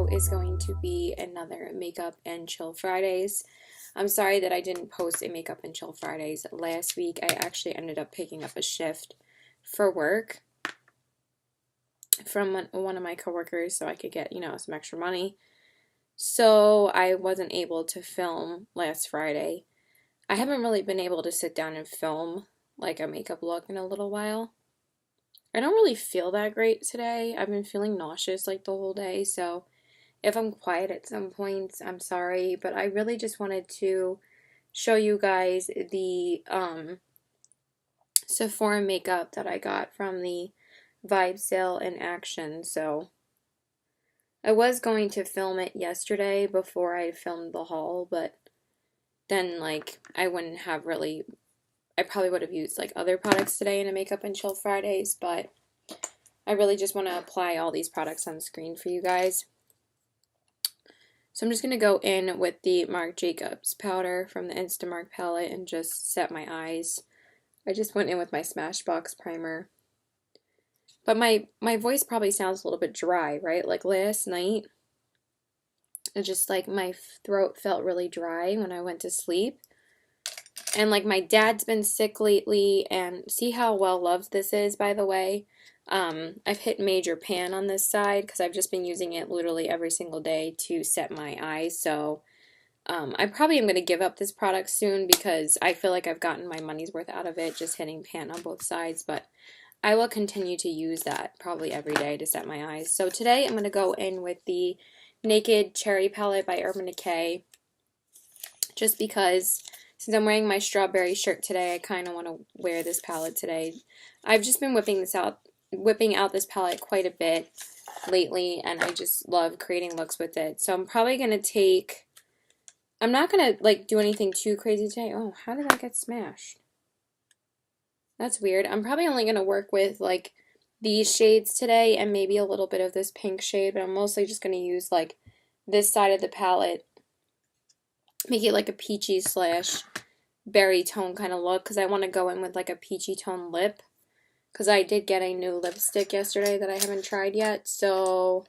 video is going to be another Makeup and Chill Fridays. I'm sorry that I didn't post a Makeup and Chill Fridays last week. I actually ended up picking up a shift for work from one of my coworkers so I could get, some extra money. So I wasn't able to film last Friday. I haven't really been able to sit down and film like a makeup look in a little while. I don't really feel that great today. I've been feeling nauseous like the whole day, so if I'm quiet at some points, I'm sorry, but I really just wanted to show you guys the Sephora makeup that I got from the VIB Sale in action. So I was going to film it yesterday before I filmed the haul, but then I wouldn't have really, I probably would have used other products today in a Makeup and Chill Fridays, but I really just want to apply all these products on screen for you guys. So I'm just going to go in with the Marc Jacobs powder from the Instamark palette and just set my eyes. I just went in with my Smashbox primer. But my voice probably sounds a little bit dry, right? Like last night, it just my throat felt really dry when I went to sleep. And my dad's been sick lately, and see how well loved this is, by the way. I've hit major pan on this side because I've just been using it literally every single day to set my eyes. So I probably am going to give up this product soon because I feel like I've gotten my money's worth out of it just hitting pan on both sides. But I will continue to use that probably every day to set my eyes. So today I'm going to go in with the Naked Cherry palette by Urban Decay, just because since I'm wearing my strawberry shirt today, I kind of want to wear this palette today. I've just been whipping out this palette quite a bit lately, and I just love creating looks with it. So I'm probably going to take, I'm not going to do anything too crazy today. Oh, how did that get smashed? That's weird. I'm probably only going to work with these shades today and maybe a little bit of this pink shade, but I'm mostly just going to use this side of the palette, make it a peachy / berry tone kind of look, because I want to go in with a peachy tone lip, because I did get a new lipstick yesterday that I haven't tried yet. So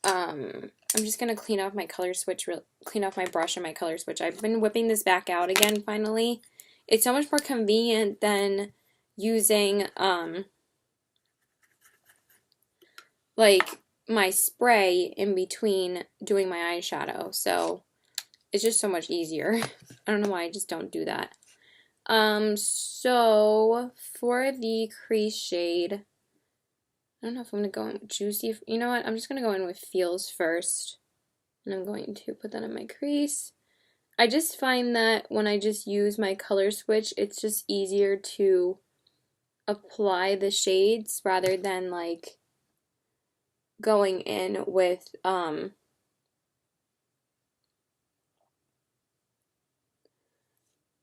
I'm just going to clean off my color switch, clean off my brush and my color switch. I've been whipping this back out again finally. It's so much more convenient than using my spray in between doing my eyeshadow. So it's just so much easier. I don't know why I just don't do that. So for the crease shade, I don't know if I'm going to go in with Juicy. You know what? I'm just going to go in with Feels first. And I'm going to put that in my crease. I just find that when I just use my color switch, it's just easier to apply the shades rather than going in with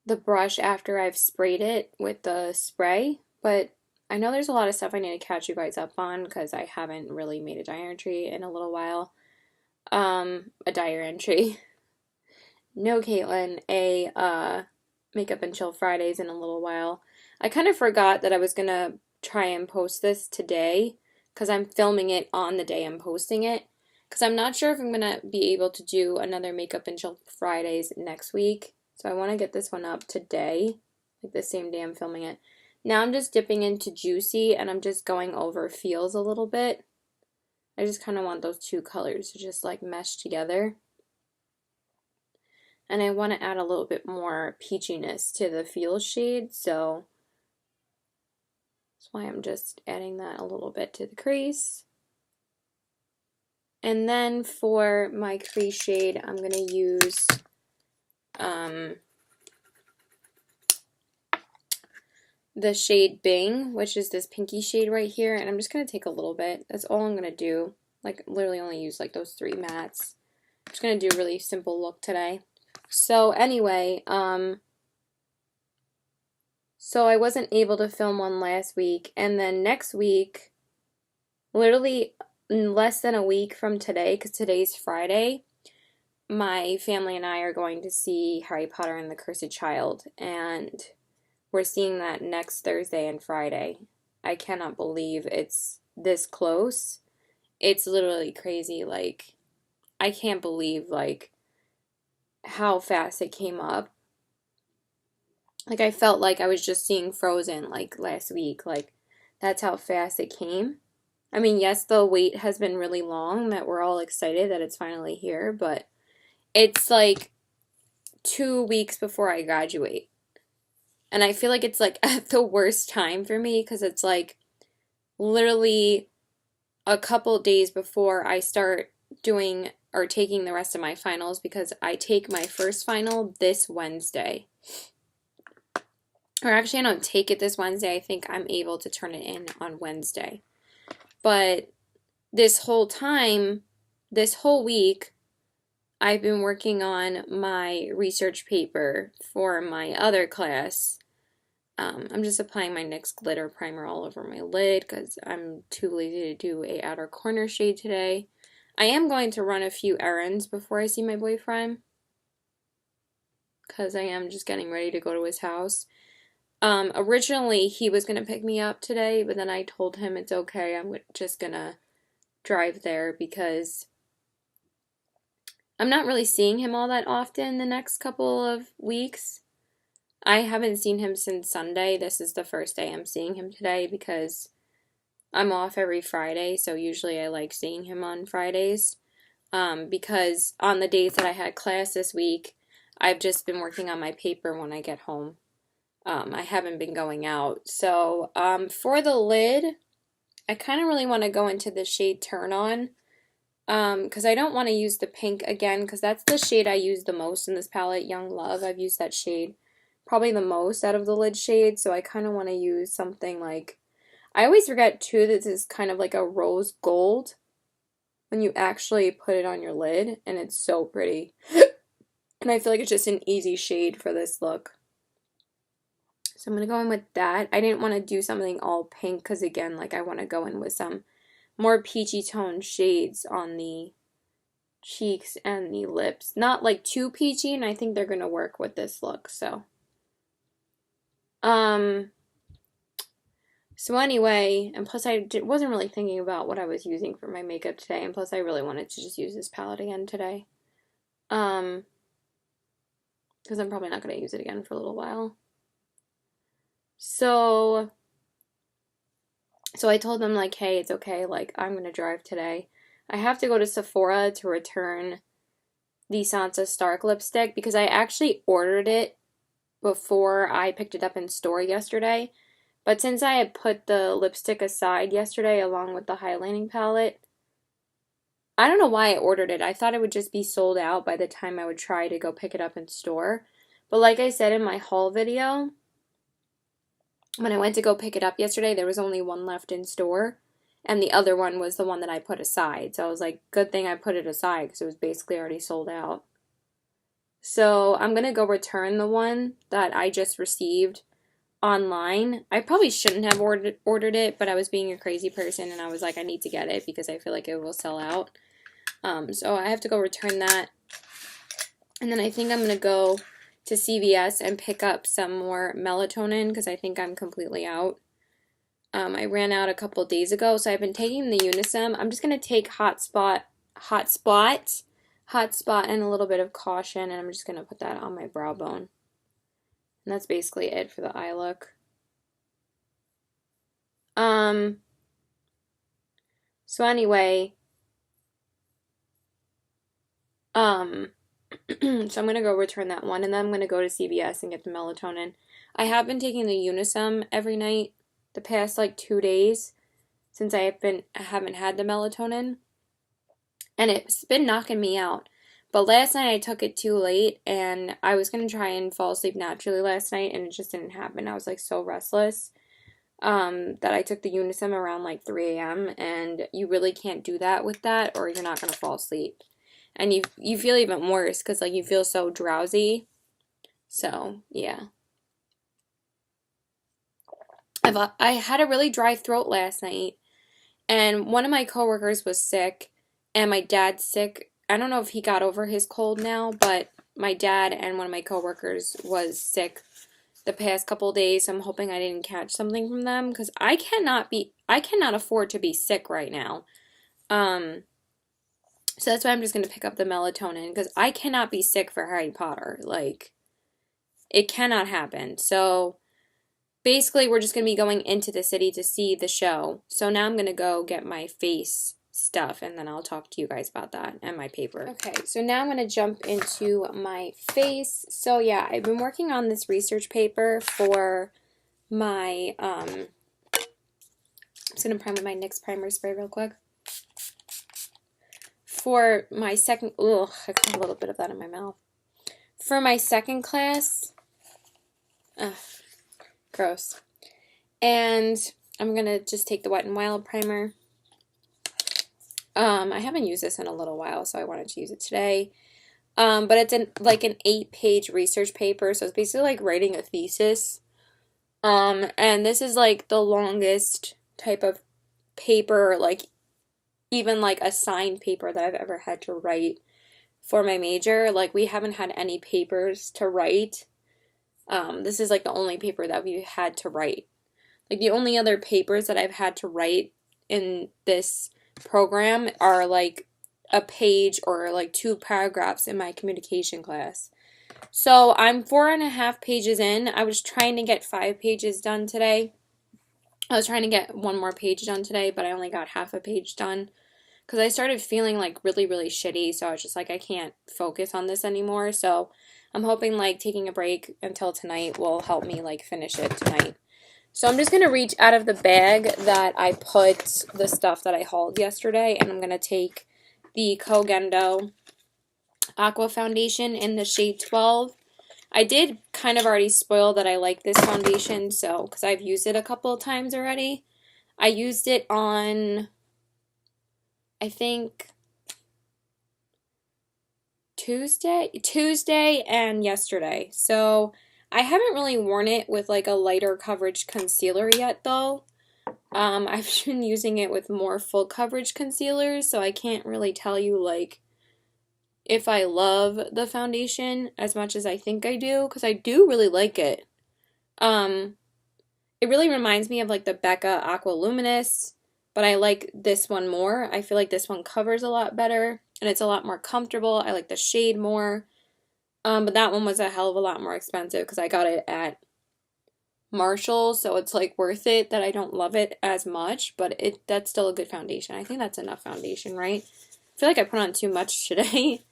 the brush after I've sprayed it with the spray. But I know there's a lot of stuff I need to catch you guys up on because I haven't really made a diary entry in a little while. A diary entry. No, Caitlin, a Makeup and Chill Fridays in a little while. I kind of forgot that I was going to try and post this today because I'm filming it on the day I'm posting it. Because I'm not sure if I'm going to be able to do another Makeup and Chill Fridays next week. So I want to get this one up today, the same day I'm filming it. Now I'm just dipping into Juicy and I'm just going over Feels a little bit. I just kind of want those two colors to just mesh together. And I want to add a little bit more peachiness to the Feels shade, so that's why I'm just adding that a little bit to the crease. And then for my crease shade, I'm going to use the shade Bing, which is this pinky shade right here, and I'm just going to take a little bit. That's all I'm going to do. Literally only use those 3 mats. I'm just going to do a really simple look today. So anyway, so I wasn't able to film one last week, and then next week, literally less than a week from today, because today's Friday, my family and I are going to see Harry Potter and the Cursed Child, and we're seeing that next Thursday and Friday. I cannot believe it's this close, it's literally crazy. Like, I can't believe, like, how fast it came up. Like, I felt like I was just seeing Frozen, like, last week. Like, that's how fast it came. I mean, yes, the wait has been really long, that we're all excited that it's finally here, but it's like 2 weeks before I graduate. And I feel like it's like at the worst time for me because it's like literally a couple days before I start doing or taking the rest of my finals because I take my first final this Wednesday. Or actually, I don't take it this Wednesday. I think I'm able to turn it in on Wednesday. But this whole time, this whole week, I've been working on my research paper for my other class. I'm just applying my NYX glitter primer all over my lid because I'm too lazy to do a outer corner shade today. I am going to run a few errands before I see my boyfriend because I am just getting ready to go to his house. Originally, he was going to pick me up today, but then I told him it's okay. I'm just going to drive there because I'm not really seeing him all that often the next couple of weeks. I haven't seen him since Sunday. This is the first day I'm seeing him today because I'm off every Friday, so usually I like seeing him on Fridays. Because on the days that I had class this week, I've just been working on my paper when I get home. I haven't been going out. So, for the lid, I kind of really want to go into the shade Turn On. Because I don't want to use the pink again, because that's the shade I use the most in this palette, Young Love. I've used that shade probably the most out of the lid shades, so I kind of want to use something like, I always forget too that this is kind of like a rose gold when you actually put it on your lid, and it's so pretty. And I feel like it's just an easy shade for this look. So I'm going to go in with that. I didn't want to do something all pink because, again, like I want to go in with some more peachy toned shades on the cheeks and the lips. Not like too peachy, and I think they're going to work with this look, so. So anyway, and plus I wasn't really thinking about what I was using for my makeup today, and plus I really wanted to just use this palette again today. Because I'm probably not going to use it again for a little while. So I told them, like, hey, it's okay, like, I'm going to drive today. I have to go to Sephora to return the Sansa Stark lipstick because I actually ordered it before I picked it up in store yesterday. But since I had put the lipstick aside yesterday along with the highlighting palette, I don't know why I ordered it. I thought it would just be sold out by the time I would try to go pick it up in store. But like I said in my haul video, when I went to go pick it up yesterday, there was only one left in store. And the other one was the one that I put aside. So I was like, good thing I put it aside because it was basically already sold out. So I'm going to go return the one that I just received online. I probably shouldn't have ordered it, but I was being a crazy person and I was like, I need to get it because I feel like it will sell out. So I have to go return that. And then I think I'm going to go to CVS and pick up some more melatonin because I think I'm completely out. I ran out a couple days ago, so I've been taking the Unisem. I'm just going to take Hot Spot, and a little bit of Caution, and I'm just going to put that on my brow bone. And that's basically it for the eye look. So anyway, so I'm going to go return that one, and then I'm going to go to CVS and get the melatonin. I have been taking the Unisem every night the past like 2 days since I haven't had the melatonin, and it's been knocking me out. But last night I took it too late, and I was going to try and fall asleep naturally last night, and it just didn't happen. I was like so restless that I took the Unisem around like 3 a.m., and you really can't do that with that or you're not going to fall asleep. And you feel even worse because like you feel so drowsy. So, yeah. I had a really dry throat last night, and one of my coworkers was sick, and my dad's sick. I don't know if he got over his cold now, but my dad and one of my coworkers was sick the past couple days. So I'm hoping I didn't catch something from them because I cannot afford to be sick right now. So that's why I'm just going to pick up the melatonin because I cannot be sick for Harry Potter. Like, it cannot happen. So basically, we're just going to be going into the city to see the show. So now I'm going to go get my face stuff and then I'll talk to you guys about that and my paper. Okay, so now I'm going to jump into my face. So yeah, I've been working on this research paper for my, I'm just going to prime with my NYX primer spray real quick. For my second, ugh, I got a little bit of that in my mouth. For my second class, ugh, gross. And I'm going to just take the Wet n Wild primer. I haven't used this in a little while, so I wanted to use it today. But it's like an 8-page research paper, so it's basically like writing a thesis. And this is like the longest type of paper, like even like a signed paper that I've ever had to write for my major. Like we haven't had any papers to write. This is like the only paper that we had to write. Like the only other papers that I've had to write in this program are like a page or like 2 paragraphs in my communication class. So I'm 4.5 pages in. I was trying to get 5 pages done today. I was trying to get 1 more page done today, but I only got half a page done because I started feeling like really, really shitty. So I was just like, I can't focus on this anymore. So I'm hoping like taking a break until tonight will help me like finish it tonight. So I'm just going to reach out of the bag that I put the stuff that I hauled yesterday, and I'm going to take the Kogendo Aqua Foundation in the shade 12. I did kind of already spoil that I like this foundation, so because I've used it a couple of times already. I used it on, I think, Tuesday and yesterday. So I haven't really worn it with like a lighter coverage concealer yet though. I've been using it with more full coverage concealers, so I can't really tell you like if I love the foundation as much as I think I do, because I do really like it. It really reminds me of like the Becca Aqua Luminous, but I like this one more. I feel like this one covers a lot better, and it's a lot more comfortable. I like the shade more. But that one was a hell of a lot more expensive because I got it at Marshall, so it's like worth it that I don't love it as much, but that's still a good foundation. I think that's enough foundation, right? I feel like I put on too much today.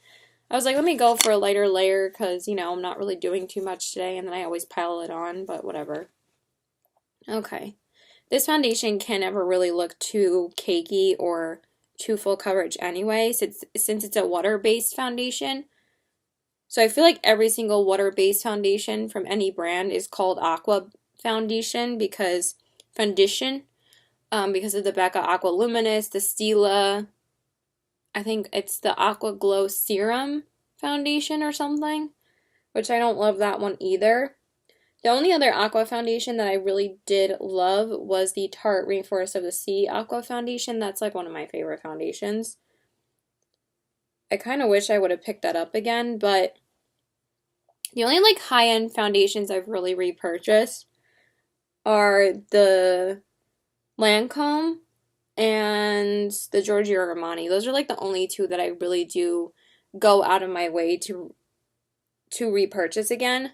I was like, let me go for a lighter layer because, you know, I'm not really doing too much today, and then I always pile it on, but whatever. Okay. This foundation can never really look too cakey or too full coverage anyway, since it's a water-based foundation. So I feel like every single water-based foundation from any brand is called Aqua Foundation because of the Becca Aqua Luminous, the Stila, I think it's the Aqua Glow Serum Foundation or something, which I don't love that one either. The only other Aqua Foundation that I really did love was the Tarte Rainforest of the Sea Aqua Foundation. That's like one of my favorite foundations. I kind of wish I would have picked that up again, but the only like high-end foundations I've really repurchased are the Lancome and the Giorgio Armani. Those are like the only 2 that I really do go out of my way to repurchase again,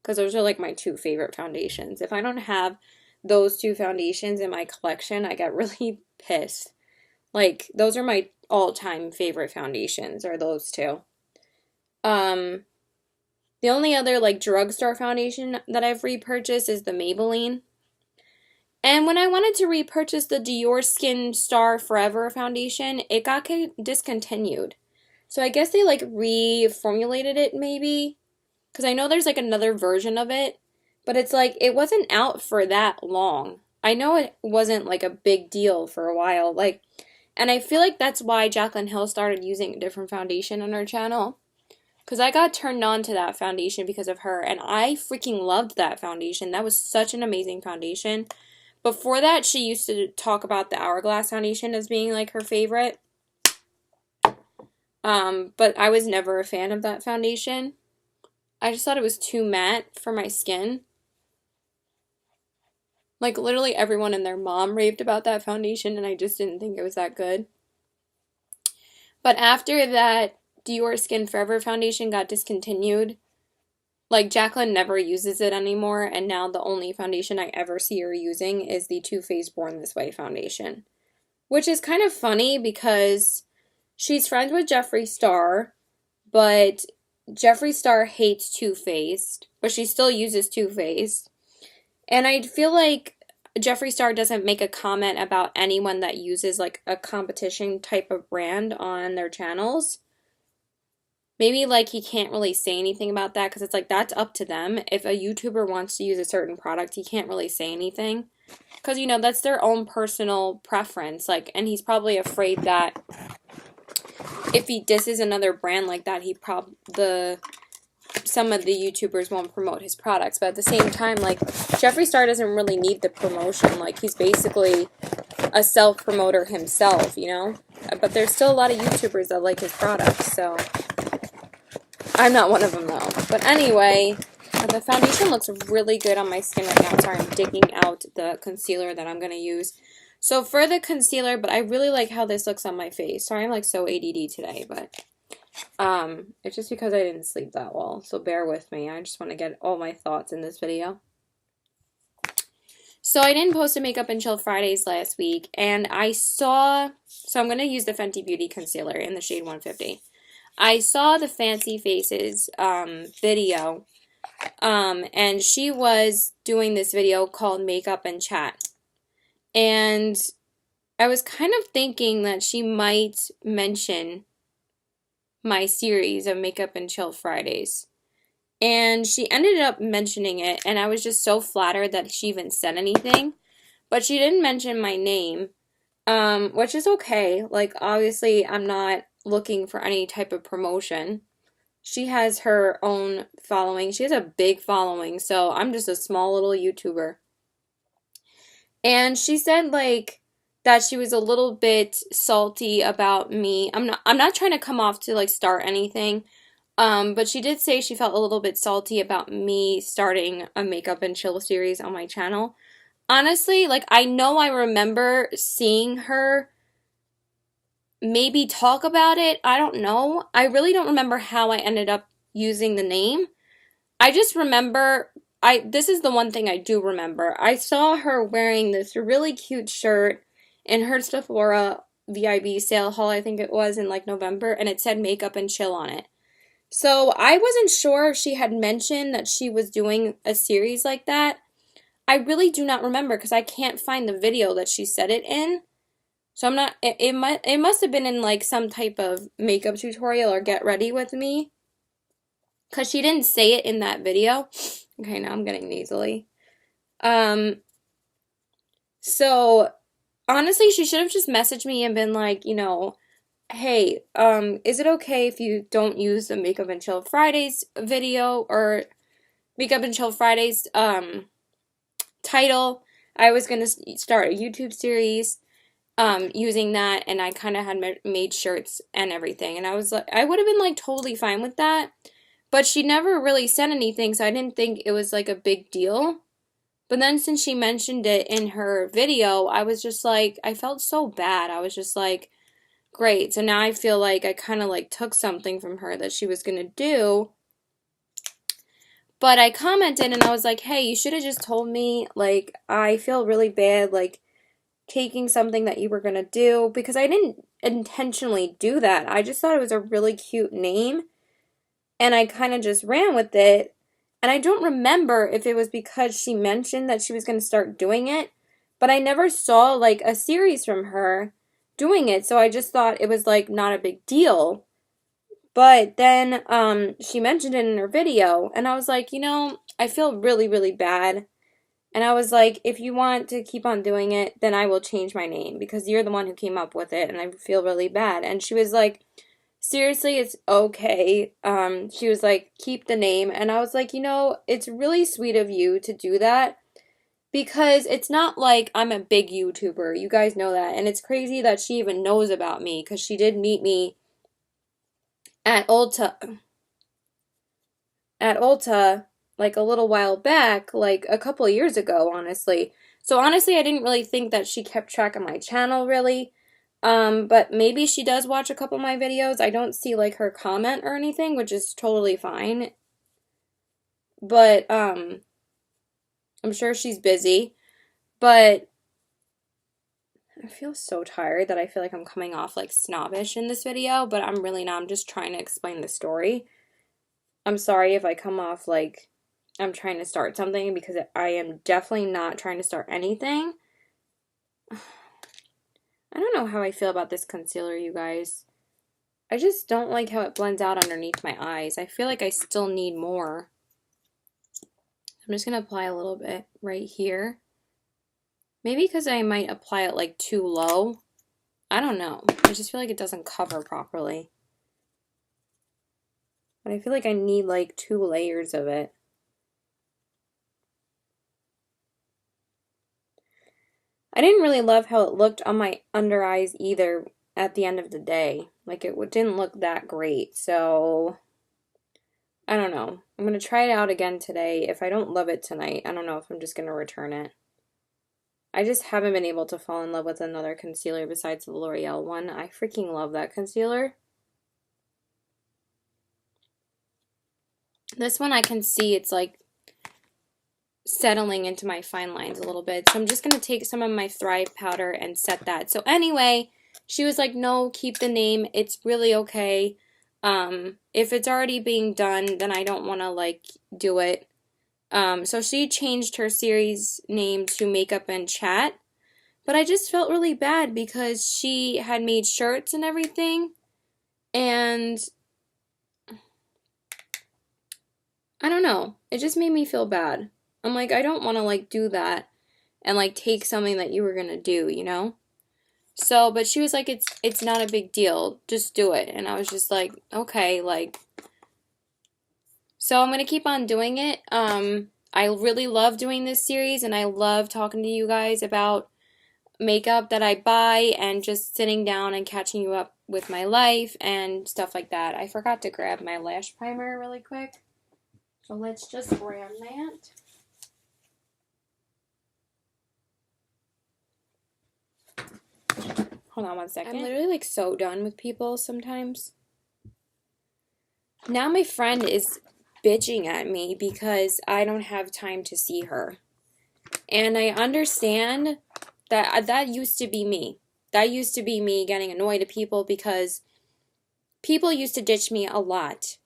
because those are like my 2 favorite foundations. If I don't have those 2 foundations in my collection, I get really pissed. Like, those are my all-time favorite foundations, are those 2. The only other like drugstore foundation that I've repurchased is the Maybelline. And when I wanted to repurchase the Dior Skin Star Forever foundation, it got discontinued. So I guess they like reformulated it maybe, because I know there's like another version of it, but it's like it wasn't out for that long. I know it wasn't like a big deal for a while, like, and I feel like that's why Jaclyn Hill started using a different foundation on her channel. Because I got turned on to that foundation because of her, and I freaking loved that foundation. That was such an amazing foundation. Before that, she used to talk about the Hourglass foundation as being like her favorite. But I was never a fan of that foundation. I just thought it was too matte for my skin. Like, literally everyone and their mom raved about that foundation, and I just didn't think it was that good. But after that Dior Skin Forever foundation got discontinued, like Jacqueline never uses it anymore, and now the only foundation I ever see her using is the Too Faced Born This Way foundation. Which is kind of funny because she's friends with Jeffree Star, but Jeffree Star hates Too Faced, but she still uses Too Faced. And I feel like Jeffree Star doesn't make a comment about anyone that uses like a competition type of brand on their channels. Maybe like he can't really say anything about that because it's like that's up to them. If a YouTuber wants to use a certain product, he can't really say anything because you know that's their own personal preference. Like, and he's probably afraid that if he disses another brand like that, some of the YouTubers won't promote his products. But at the same time, like Jeffree Star doesn't really need the promotion. Like he's basically a self-promoter himself, you know. But there's still a lot of YouTubers that like his products, so I'm not one of them though. But anyway, the foundation looks really good on my skin right now. Sorry, I'm digging out the concealer that I'm going to use. So for the concealer, but I really like how this looks on my face. Sorry, I'm like so ADD today, but it's just because I didn't sleep that well. So bear with me. I just want to get all my thoughts in this video. So I didn't post a Makeup and Chill Fridays last week, and so I'm going to use the Fenty Beauty concealer in the shade 150. I saw the Fancy Faces video, and she was doing this video called Makeup and Chat. And I was kind of thinking that she might mention my series of Makeup and Chill Fridays. And she ended up mentioning it, and I was just so flattered that she even said anything. But she didn't mention my name, which is okay. Like, obviously, I'm not looking for any type of promotion. She has her own following. She has a big following, so I'm just a small little YouTuber. And she said, like, that she was a little bit salty about me. I'm not trying to come off to, like, start anything. But she did say she felt a little bit salty about me starting a Makeup and Chill series on my channel. Honestly, like, I know I remember seeing her maybe talk about it. I don't know. I really don't remember how I ended up using the name. I just remember, this is the one thing I do remember. I saw her wearing this really cute shirt in her Sephora VIB Sale haul, I think it was, in like November, and it said Makeup and Chill on it. So I wasn't sure if she had mentioned that she was doing a series like that. I really do not remember because I can't find the video that she said it in. So I'm not, it must have been in like some type of makeup tutorial or get ready with me. Because she didn't say it in that video. Okay, now I'm getting nasally. So honestly, she should have just messaged me and been like, you know, hey, is it okay if you don't use the Makeup and Chill Fridays video or Makeup and Chill Fridays title? I was going to start a YouTube series using that, and I kind of had made shirts and everything, and I was like, I would have been like totally fine with that, but she never really said anything, so I didn't think it was like a big deal. But then since she mentioned it in her video, I was just like, I felt so bad. I was just like, great. So now I feel like I kind of like took something from her that she was going to do. But I commented and I was like, hey, you should have just told me. Like, I feel really bad, like, taking something that you were going to do. Because I didn't intentionally do that. I just thought it was a really cute name. And I kind of just ran with it. And I don't remember if it was because she mentioned that she was going to start doing it. But I never saw, like, a series from her doing it, so I just thought it was like not a big deal. But then she mentioned it in her video, and I was like, you know, I feel really, really bad. And I was like, if you want to keep on doing it, then I will change my name because you're the one who came up with it, and I feel really bad. And she was like, seriously, it's okay. She was like, keep the name. And I was like, you know, it's really sweet of you to do that. Because it's not like I'm a big YouTuber. You guys know that. And it's crazy that she even knows about me. Because she did meet me at Ulta. Like a little while back. Like a couple of years ago, honestly. So honestly, I didn't really think that she kept track of my channel, really. But maybe she does watch a couple of my videos. I don't see like her comment or anything, which is totally fine. But I'm sure she's busy. But I feel so tired that I feel like I'm coming off like snobbish in this video, but I'm really not. I'm just trying to explain the story. I'm sorry if I come off like I'm trying to start something, because I am definitely not trying to start anything. I don't know how I feel about this concealer, you guys. I just don't like how it blends out underneath my eyes. I feel like I still need more. I'm just going to apply a little bit right here. Maybe because I might apply it like too low. I don't know. I just feel like it doesn't cover properly. But I feel like I need like 2 layers of it. I didn't really love how it looked on my under eyes either at the end of the day. Like, it didn't look that great, so I don't know. I'm going to try it out again today. If I don't love it tonight, I don't know if I'm just going to return it. I just haven't been able to fall in love with another concealer besides the L'Oreal one. I freaking love that concealer. This one I can see it's like settling into my fine lines a little bit. So I'm just going to take some of my Thrive powder and set that. So anyway, she was like, no, keep the name. It's really okay. If it's already being done, then I don't want to like do it. So she changed her series name to Makeup and Chat. But I just felt really bad because she had made shirts and everything. And I don't know. It just made me feel bad. I'm like, I don't want to like do that and like take something that you were going to do, you know? So, but she was like, it's not a big deal. Just do it. And I was just like, okay, like, so I'm going to keep on doing it. I really love doing this series, and I love talking to you guys about makeup that I buy and just sitting down and catching you up with my life and stuff like that. I forgot to grab my lash primer really quick. So let's just grab that. Hold on one second. I'm literally like so done with people sometimes. Now my friend is bitching at me because I don't have time to see her. And I understand that used to be me. That used to be me getting annoyed at people because people used to ditch me a lot.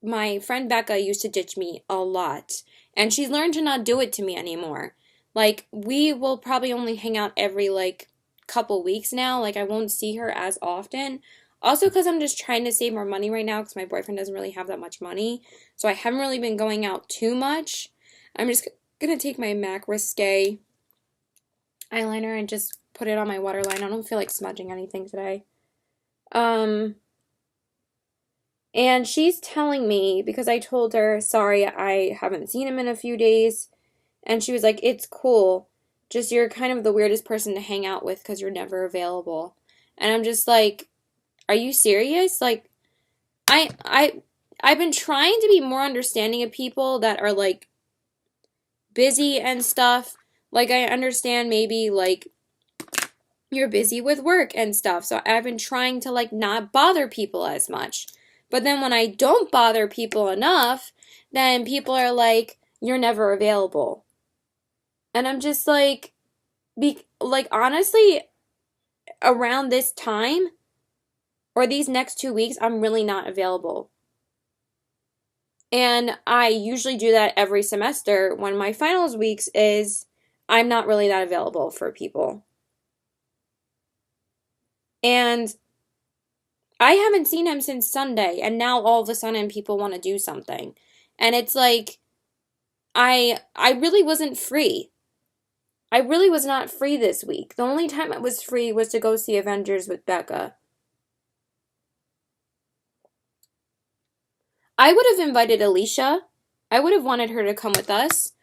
My friend Becca used to ditch me a lot. And she's learned to not do it to me anymore. Like, we will probably only hang out every, like, couple weeks now. Like, I won't see her as often. Also because I'm just trying to save more money right now because my boyfriend doesn't really have that much money. So I haven't really been going out too much. I'm just going to take my MAC Risque eyeliner and just put it on my waterline. I don't feel like smudging anything today. And she's telling me, because I told her, sorry, I haven't seen him in a few days. And she was like, it's cool. Just you're kind of the weirdest person to hang out with because you're never available. And I'm just like, are you serious? Like, I've been trying to be more understanding of people that are like busy and stuff. Like, I understand maybe like you're busy with work and stuff. So I've been trying to like not bother people as much. But then when I don't bother people enough, then people are like, you're never available. And I'm just like, honestly, around this time or these next 2 weeks, I'm really not available. And I usually do that every semester when my finals weeks is I'm not really that available for people. And I haven't seen him since Sunday, and now all of a sudden people want to do something. And it's like, I really wasn't free. I really was not free this week. The only time I was free was to go see Avengers with Becca. I would have invited Alicia. I would have wanted her to come with us.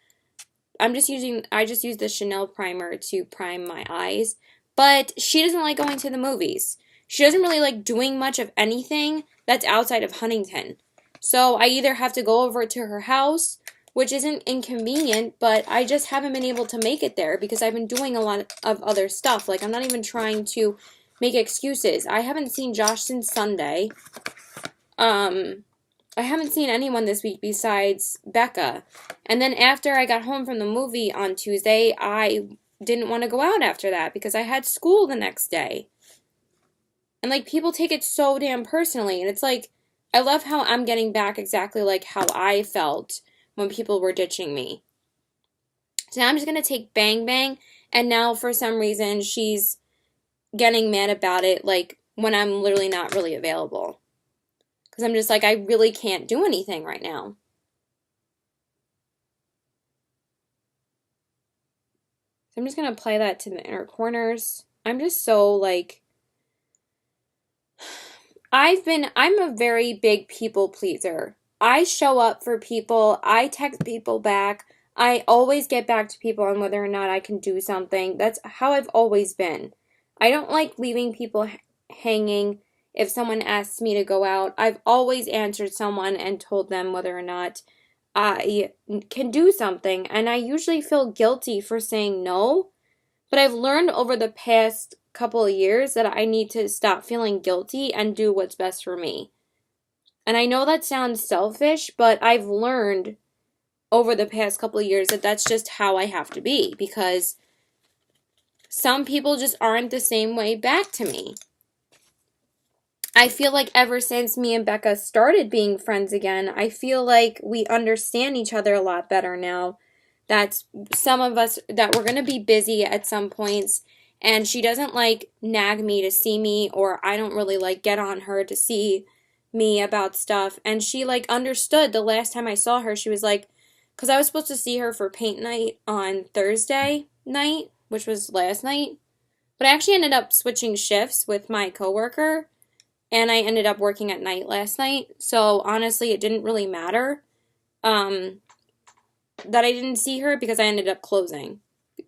I just used the Chanel primer to prime my eyes. But she doesn't like going to the movies. She doesn't really like doing much of anything that's outside of Huntington. So I either have to go over to her house, which isn't inconvenient, but I just haven't been able to make it there because I've been doing a lot of other stuff. Like, I'm not even trying to make excuses. I haven't seen Josh since Sunday. I haven't seen anyone this week besides Becca. And then after I got home from the movie on Tuesday, I didn't want to go out after that because I had school the next day. And, like, people take it so damn personally. And it's like, I love how I'm getting back exactly like how I felt when people were ditching me. So now I'm just going to take Bang Bang. And now for some reason she's getting mad about it, like, when I'm literally not really available. Because I'm just like, I really can't do anything right now. So I'm just going to apply that to the inner corners. I'm just so, like, I'm a very big people pleaser. I show up for people. I text people back. I always get back to people on whether or not I can do something. That's how I've always been. I don't like leaving people hanging. If someone asks me to go out, I've always answered someone and told them whether or not I can do something. And I usually feel guilty for saying no. But I've learned over the past couple of years that I need to stop feeling guilty and do what's best for me. And I know that sounds selfish, but I've learned over the past couple of years that that's just how I have to be. Because some people just aren't the same way back to me. I feel like ever since me and Becca started being friends again, I feel like we understand each other a lot better now. That's some of us that we're going to be busy at some points, and she doesn't like nag me to see me, or I don't really like get on her to see me about stuff. And she like understood the last time I saw her. She was like, because I was supposed to see her for paint night on Thursday night, which was last night, but I actually ended up switching shifts with my coworker. And I ended up working at night last night. So, honestly, it didn't really matter that I didn't see her because I ended up closing.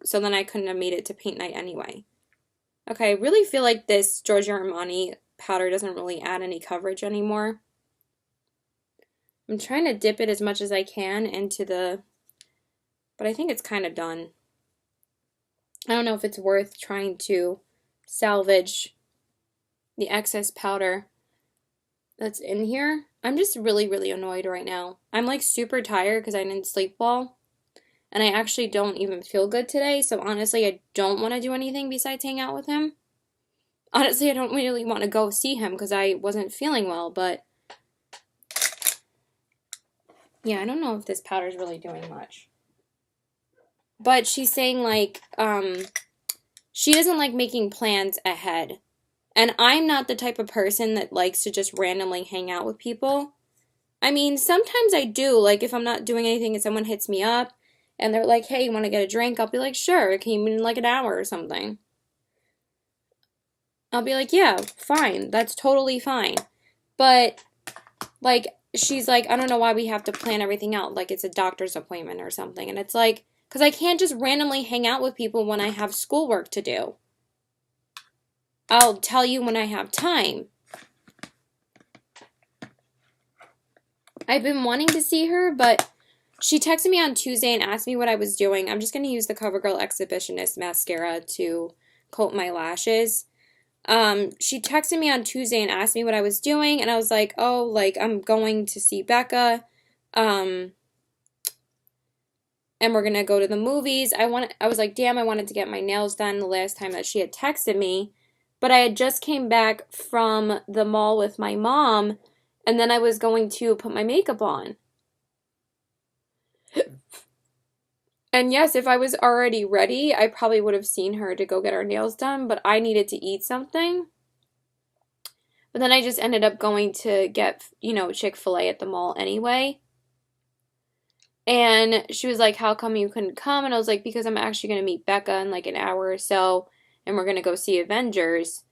So then I couldn't have made it to paint night anyway. Okay, I really feel like this Giorgio Armani powder doesn't really add any coverage anymore. I'm trying to dip it as much as I can into the... But I think it's kind of done. I don't know if it's worth trying to salvage the excess powder that's in here. I'm just really, really annoyed right now. I'm like super tired because I didn't sleep well. And I actually don't even feel good today. So honestly, I don't want to do anything besides hang out with him. Honestly, I don't really want to go see him because I wasn't feeling well. But yeah, I don't know if this powder is really doing much. But she's saying like, she doesn't like making plans ahead. And I'm not the type of person that likes to just randomly hang out with people. I mean, sometimes I do. Like, if I'm not doing anything and someone hits me up and they're like, hey, you want to get a drink? I'll be like, sure. Can you meet in like an hour or something? I'll be like, yeah, fine. That's totally fine. But, like, she's like, I don't know why we have to plan everything out. Like, it's a doctor's appointment or something. And it's like, because I can't just randomly hang out with people when I have schoolwork to do. I'll tell you when I have time. I've been wanting to see her, but she texted me on Tuesday and asked me what I was doing. I'm just going to use the CoverGirl Exhibitionist mascara to coat my lashes. She texted me on Tuesday and asked me what I was doing, and I was like, oh, like, I'm going to see Becca, and we're going to go to the movies. I was like, damn, I wanted to get my nails done the last time that she had texted me. But I had just came back from the mall with my mom, and then I was going to put my makeup on. And yes, if I was already ready, I probably would have seen her to go get our nails done, but I needed to eat something. But then I just ended up going to get, Chick-fil-A at the mall anyway. And she was like, how come you couldn't come? And I was like, because I'm actually going to meet Becca in like an hour or so. And we're going to go see Avengers.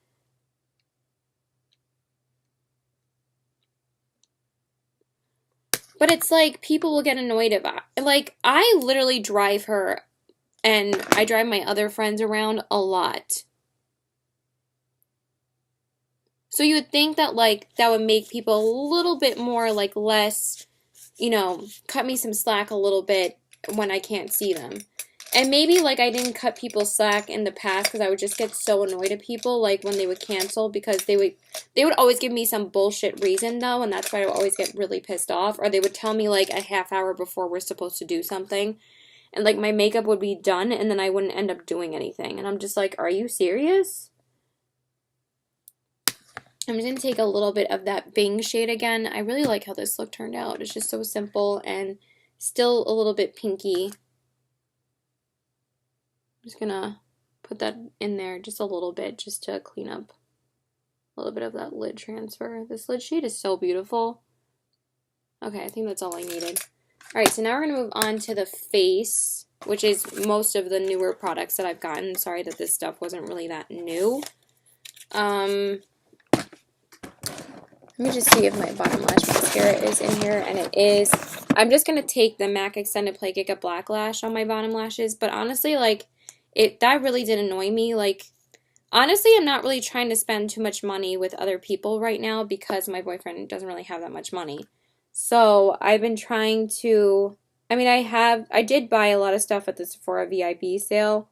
But it's like, people will get annoyed about it. Like, I literally drive her, and I drive my other friends around a lot. So you would think that, like, that would make people a little bit more, like, less, cut me some slack a little bit when I can't see them. And maybe, like, I didn't cut people slack in the past because I would just get so annoyed at people, like, when they would cancel because they would always give me some bullshit reason, though, and that's why I would always get really pissed off. Or they would tell me, like, a half hour before we're supposed to do something. And, like, my makeup would be done, and then I wouldn't end up doing anything. And I'm just like, are you serious? I'm just going to take a little bit of that Bing shade again. I really like how this look turned out. It's just so simple and still a little bit pinky. I'm just going to put that in there just a little bit just to clean up a little bit of that lid transfer. This lid shade is so beautiful. Okay, I think that's all I needed. Alright, so now we're going to move on to the face, which is most of the newer products that I've gotten. Sorry that this stuff wasn't really that new. Let me just see if my bottom lash mascara is in here, and it is. I'm just going to take the MAC Extended Play Giga Black Lash on my bottom lashes, but honestly, like, that really did annoy me. Like, honestly, I'm not really trying to spend too much money with other people right now because my boyfriend doesn't really have that much money. So, I've been trying to, I mean, I did buy a lot of stuff at the Sephora VIB sale,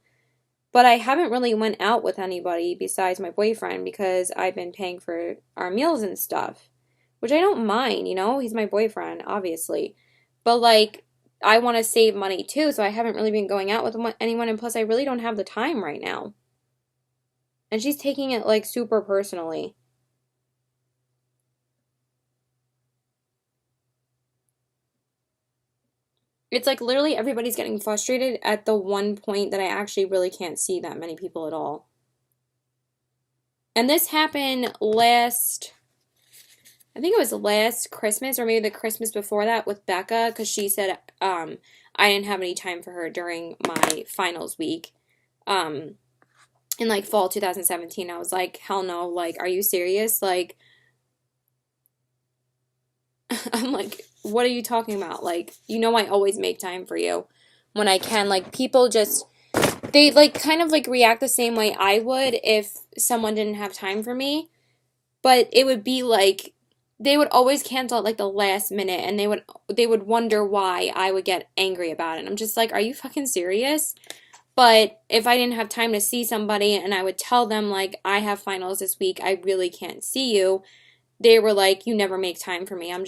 but I haven't really went out with anybody besides my boyfriend because I've been paying for our meals and stuff, which I don't mind, you know? He's my boyfriend, obviously. But, like, I want to save money, too, so I haven't really been going out with anyone, and plus I really don't have the time right now. And she's taking it, like, super personally. It's like literally everybody's getting frustrated at the one point that I actually really can't see that many people at all. And this happened I think it was last Christmas or maybe the Christmas before that with Becca because she said I didn't have any time for her during my finals week. In like fall 2017, I was like, hell no, like, are you serious? Like, I'm like, what are you talking about? Like, you know, I always make time for you when I can. Like, people just, they like kind of like react the same way I would if someone didn't have time for me. But it would be like, they would always cancel at like the last minute and they would wonder why I would get angry about it. And I'm just like, are you fucking serious? But if I didn't have time to see somebody and I would tell them like, I have finals this week, I really can't see you, they were like, you never make time for me. I'm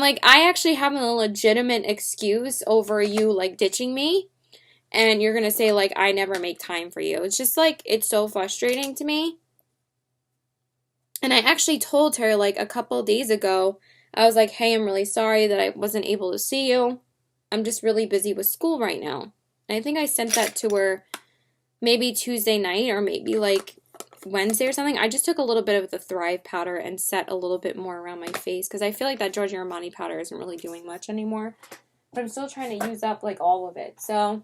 like, I actually have a legitimate excuse over you, like, ditching me, and you're gonna say, like, I never make time for you. It's just, like, it's so frustrating to me. And I actually told her, like, a couple days ago, I was like, hey, I'm really sorry that I wasn't able to see you. I'm just really busy with school right now. And I think I sent that to her maybe Tuesday night or maybe, like, Wednesday or something. I just took a little bit of the Thrive powder and set a little bit more around my face because I feel like that Giorgio Armani powder isn't really doing much anymore. But I'm still trying to use up like all of it. So,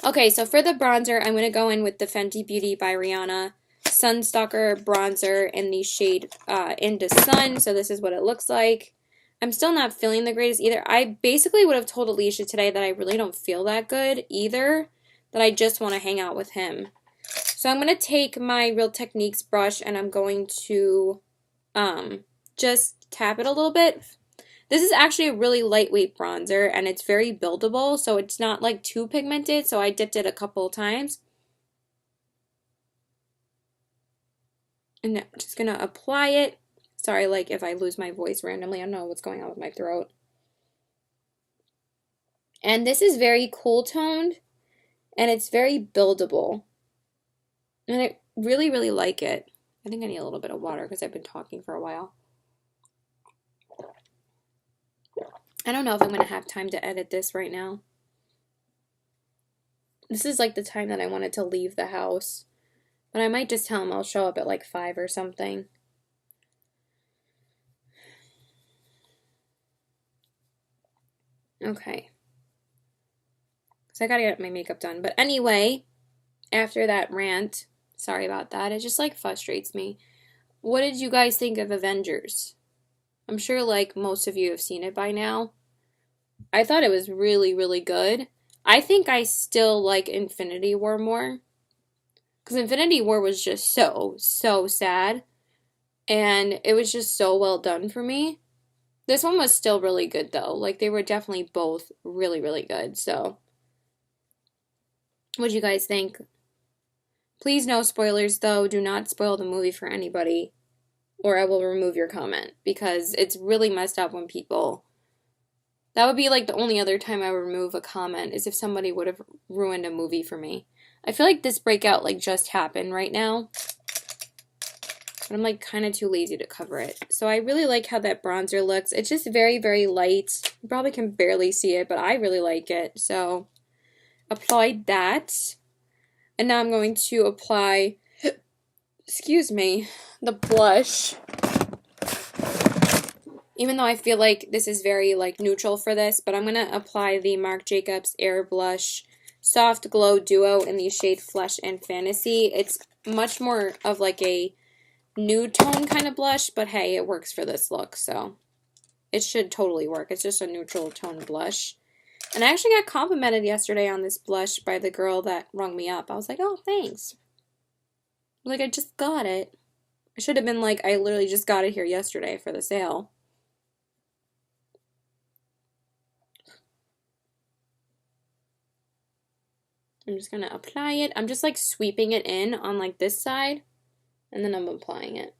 okay, so for the bronzer, I'm going to go in with the Fenty Beauty by Rihanna Sunstalker bronzer in the shade Into Sun. So this is what it looks like. I'm still not feeling the greatest either. I basically would have told Alicia today that I really don't feel that good either, that I just want to hang out with him. So I'm going to take my Real Techniques brush and I'm going to just tap it a little bit. This is actually a really lightweight bronzer and it's very buildable, so it's not like too pigmented, so I dipped it a couple of times. And I'm just going to apply it. Sorry, like if I lose my voice randomly, I don't know what's going on with my throat. And this is very cool toned and it's very buildable. And I really, really like it. I think I need a little bit of water because I've been talking for a while. I don't know if I'm going to have time to edit this right now. This is like the time that I wanted to leave the house. But I might just tell him I'll show up at like 5 or something. Okay. So I gotta get my makeup done. But anyway, after that rant, sorry about that. It just like frustrates me. What did you guys think of Avengers? I'm sure like most of you have seen it by now. I thought it was really, really good. I think I still like Infinity War more. Because Infinity War was just so sad. And it was just so well done for me. This one was still really good though. Like they were definitely both really, really good. So, what do you guys think? Please no spoilers though. Do not spoil the movie for anybody, or I will remove your comment because it's really messed up when people. That would be like the only other time I would remove a comment is if somebody would have ruined a movie for me. I feel like this breakout like just happened right now. But I'm like kind of too lazy to cover it. So I really like how that bronzer looks. It's just very, very light. You probably can barely see it, but I really like it. So applied that. And now I'm going to apply, excuse me, the blush. Even though I feel like this is very like neutral for this, but I'm going to apply the Marc Jacobs Air Blush Soft Glow Duo in the shade Flesh and Fantasy. It's much more of like a nude tone kind of blush, but hey, it works for this look, so it should totally work. It's just a neutral tone blush. And I actually got complimented yesterday on this blush by the girl that rung me up. I was like, oh, thanks. Like, I just got it. I should have been like, I literally just got it here yesterday for the sale. I'm just going to apply it. I'm just like sweeping it in on like this side, and then I'm applying it.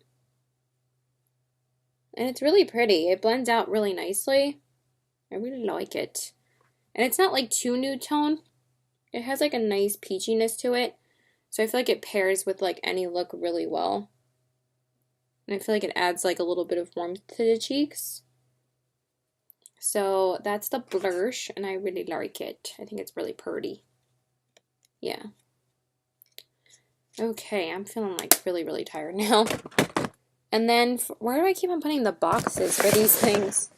And it's really pretty. It blends out really nicely. I really like it. And it's not like too nude tone. It has like a nice peachiness to it. So I feel like it pairs with like any look really well. And I feel like it adds like a little bit of warmth to the cheeks. So that's the blush, and I really like it. I think it's really pretty. Yeah. Okay, I'm feeling like really, really tired now. And then, where do I keep on putting the boxes for these things?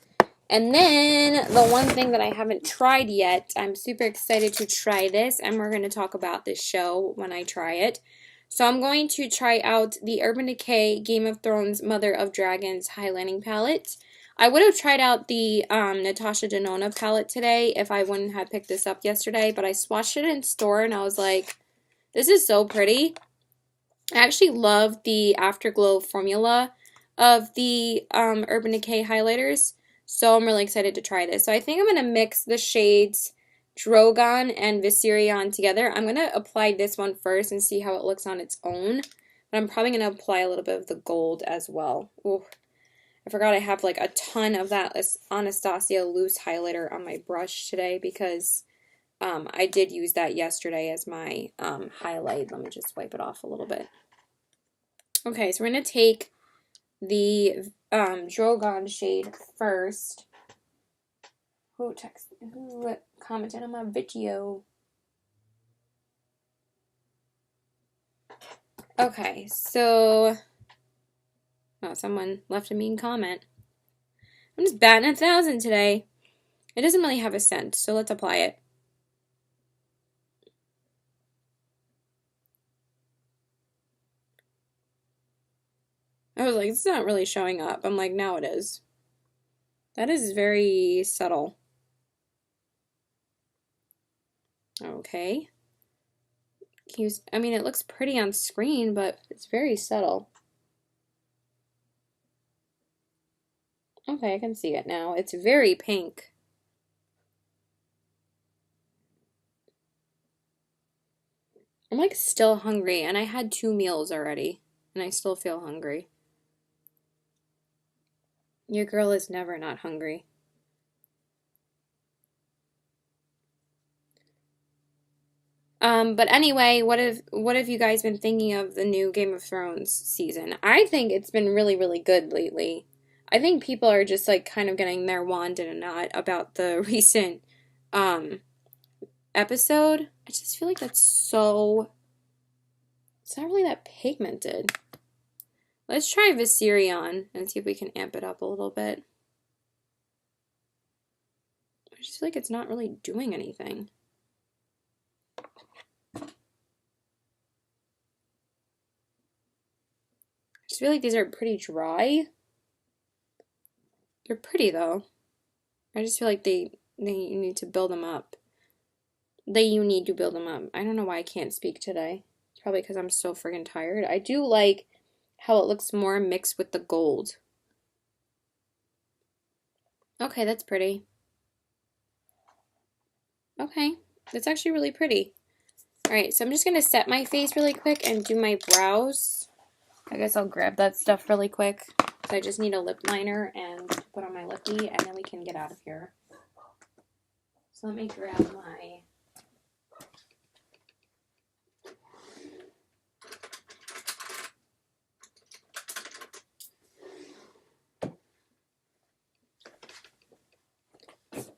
And then, the one thing that I haven't tried yet, I'm super excited to try this, and we're going to talk about this show when I try it. So I'm going to try out the Urban Decay Game of Thrones Mother of Dragons highlighting palette. I would have tried out the Natasha Denona palette today if I wouldn't have picked this up yesterday, but I swatched it in store and I was like, this is so pretty. I actually love the Afterglow formula of the Urban Decay highlighters, so I'm really excited to try this. So I think I'm going to mix the shades Drogon and Viserion together. I'm going to apply this one first and see how it looks on its own, but I'm probably going to apply a little bit of the gold as well. Ooh. I forgot I have like a ton of that Anastasia loose highlighter on my brush today because I did use that yesterday as my highlight. Let me just wipe it off a little bit. Okay, so we're going to take the Drogon shade first. Who commented on my video? Okay, so... Oh, someone left a mean comment. I'm just batting 1,000 today. It doesn't really have a scent, so let's apply it. I was like, it's not really showing up. I'm like, now it is. That is very subtle. Okay. I mean, it looks pretty on screen, but it's very subtle. Okay, I can see it now. It's very pink. I'm like still hungry, and I had 2 meals already, and I still feel hungry. Your girl is never not hungry. But anyway, what have you guys been thinking of the new Game of Thrones season? I think it's been really, really good lately. I think people are just like kind of getting their wand in a knot about the recent episode. I just feel like that's so... It's not really that pigmented. Let's try Viserion and see if we can amp it up a little bit. I just feel like it's not really doing anything. I just feel like these are pretty dry. They're pretty though. I just feel like you need to build them up. You need to build them up. I don't know why I can't speak today. It's probably because I'm so friggin' tired. I do like how it looks more mixed with the gold. Okay, that's pretty. Okay, that's actually really pretty. All right, so I'm just gonna set my face really quick and do my brows. I guess I'll grab that stuff really quick. So I just need a lip liner and put on my lippy, and then we can get out of here. So let me grab my...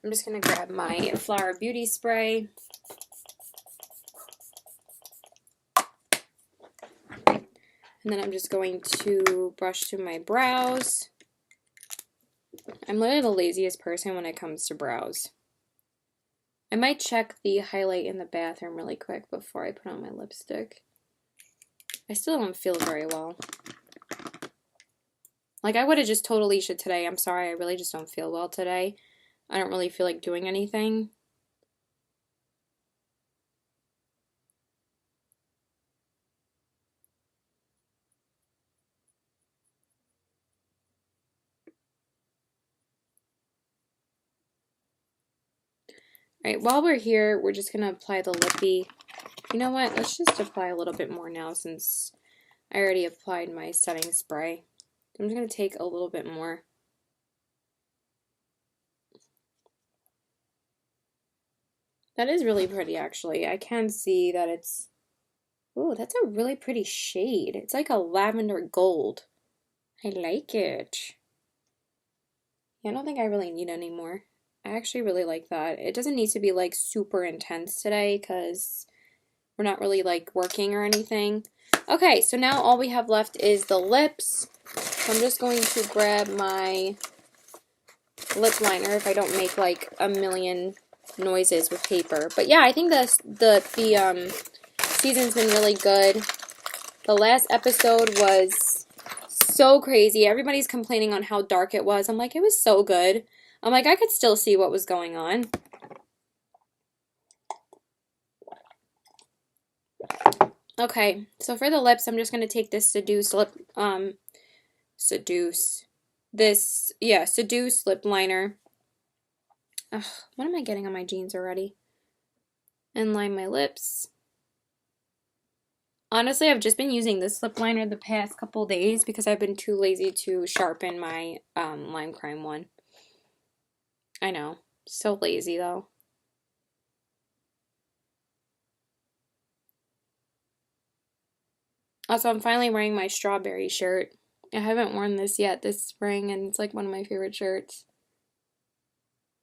I'm just gonna grab my Flower Beauty spray. And then I'm just going to brush through my brows. I'm literally the laziest person when it comes to brows. I might check the highlight in the bathroom really quick before I put on my lipstick. I still don't feel very well. Like, I would have just told Alicia today, I'm sorry, I really just don't feel well today. I don't really feel like doing anything. Alright, while we're here, we're just going to apply the lippy. You know what? Let's just apply a little bit more now since I already applied my setting spray. I'm just going to take a little bit more. That is really pretty, actually. I can see that it's... Ooh, that's a really pretty shade. It's like a lavender gold. I like it. Yeah, I don't think I really need any more. I actually really like that. It doesn't need to be like super intense today because we're not really like working or anything. Okay, so now all we have left is the lips. So I'm just going to grab my lip liner if I don't make like a million noises with paper. But yeah, I think the season's been really good. The last episode was so crazy. Everybody's complaining on how dark it was. I'm like, it was so good. I'm like, I could still see what was going on. Okay, so for the lips, I'm just going to take this Seduce lip, Seduce lip liner. Ugh, what am I getting on my jeans already? And line my lips. Honestly, I've just been using this lip liner the past couple days because I've been too lazy to sharpen my lime crime one. I know. So lazy, though. Also, I'm finally wearing my strawberry shirt. I haven't worn this yet this spring, and it's like one of my favorite shirts.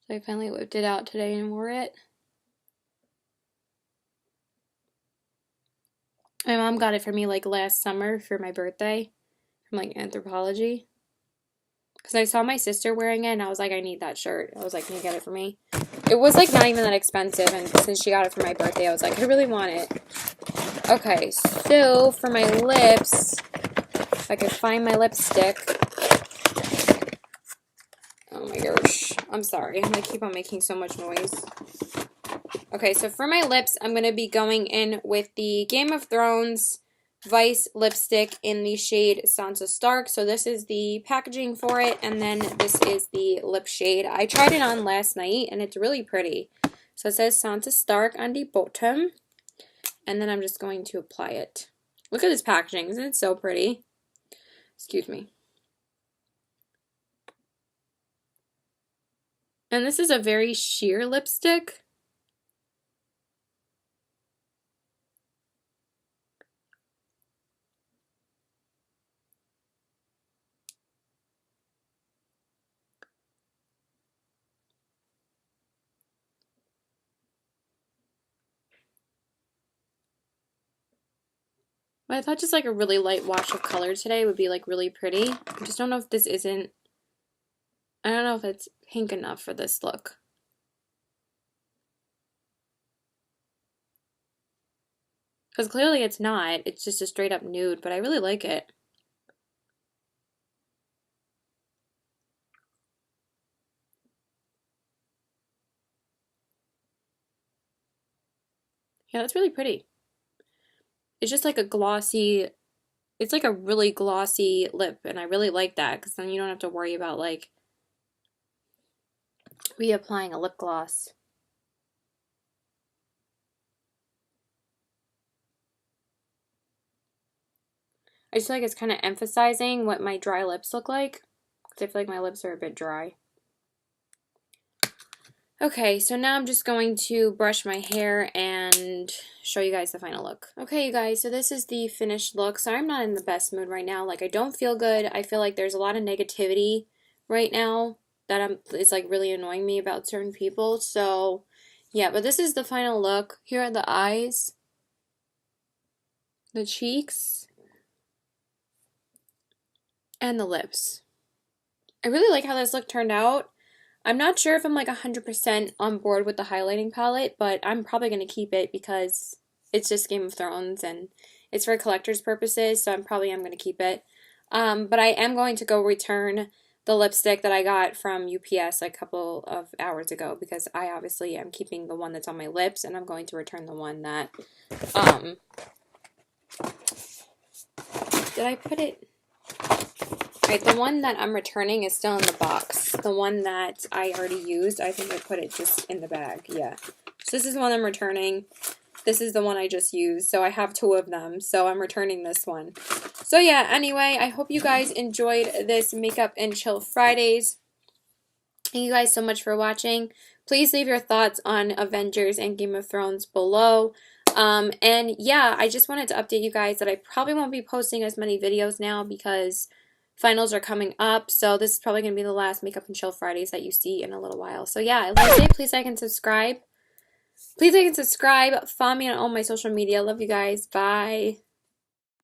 So I finally whipped it out today and wore it. My mom got it for me like last summer for my birthday from like Anthropologie. Because I saw my sister wearing it and I was like, I need that shirt. I was like, can you get it for me? It was like not even that expensive, and since she got it for my birthday, I was like, I really want it. Okay, so for my lips, if I could find my lipstick. Oh my gosh, I'm sorry. I keep on making so much noise. Okay, so for my lips, I'm going to be going in with the Game of Thrones Vice lipstick in the shade Sansa Stark. So this is the packaging for it, and then this is the lip shade. I tried it on last night, and it's really pretty. So it says Sansa Stark on the bottom, and then I'm just going to apply it. Look at this packaging. Isn't it so pretty? Excuse me. And this is a very sheer lipstick. But I thought just like a really light wash of color today would be like really pretty. I just don't know if this isn't, I don't know if it's pink enough for this look. Because clearly it's not. It's just a straight up nude, but I really like it. Yeah, that's really pretty. It's just like a glossy, it's like a really glossy lip, and I really like that because then you don't have to worry about like reapplying a lip gloss. I just feel like it's kind of emphasizing what my dry lips look like, because I feel like my lips are a bit dry. Okay, so now I'm just going to brush my hair and show you guys the final look. Okay, you guys, so this is the finished look. So I'm not in the best mood right now. Like, I don't feel good. I feel like there's a lot of negativity right now that it's like really annoying me about certain people. So, yeah, but this is the final look. Here are the eyes, the cheeks, and the lips. I really like how this look turned out. I'm not sure if I'm like 100% on board with the highlighting palette, but I'm probably going to keep it because it's just Game of Thrones and it's for collector's purposes, so I'm probably going to keep it. But I am going to go return the lipstick that I got from UPS like a couple of hours ago because I obviously am keeping the one that's on my lips, and I'm going to return the one that, did I put it? Alright, the one that I'm returning is still in the box. The one that I already used, I think I put it just in the bag, yeah. So this is the one I'm returning. This is the one I just used, so I have two of them, so I'm returning this one. So yeah, anyway, I hope you guys enjoyed this Makeup and Chill Fridays. Thank you guys so much for watching. Please leave your thoughts on Avengers and Game of Thrones below. And yeah, I just wanted to update you guys that I probably won't be posting as many videos now because finals are coming up, so this is probably going to be the last Makeup and Chill Fridays that you see in a little while. So yeah, I love it. Please like and subscribe. Please like and subscribe. Follow me on all my social media. Love you guys. Bye.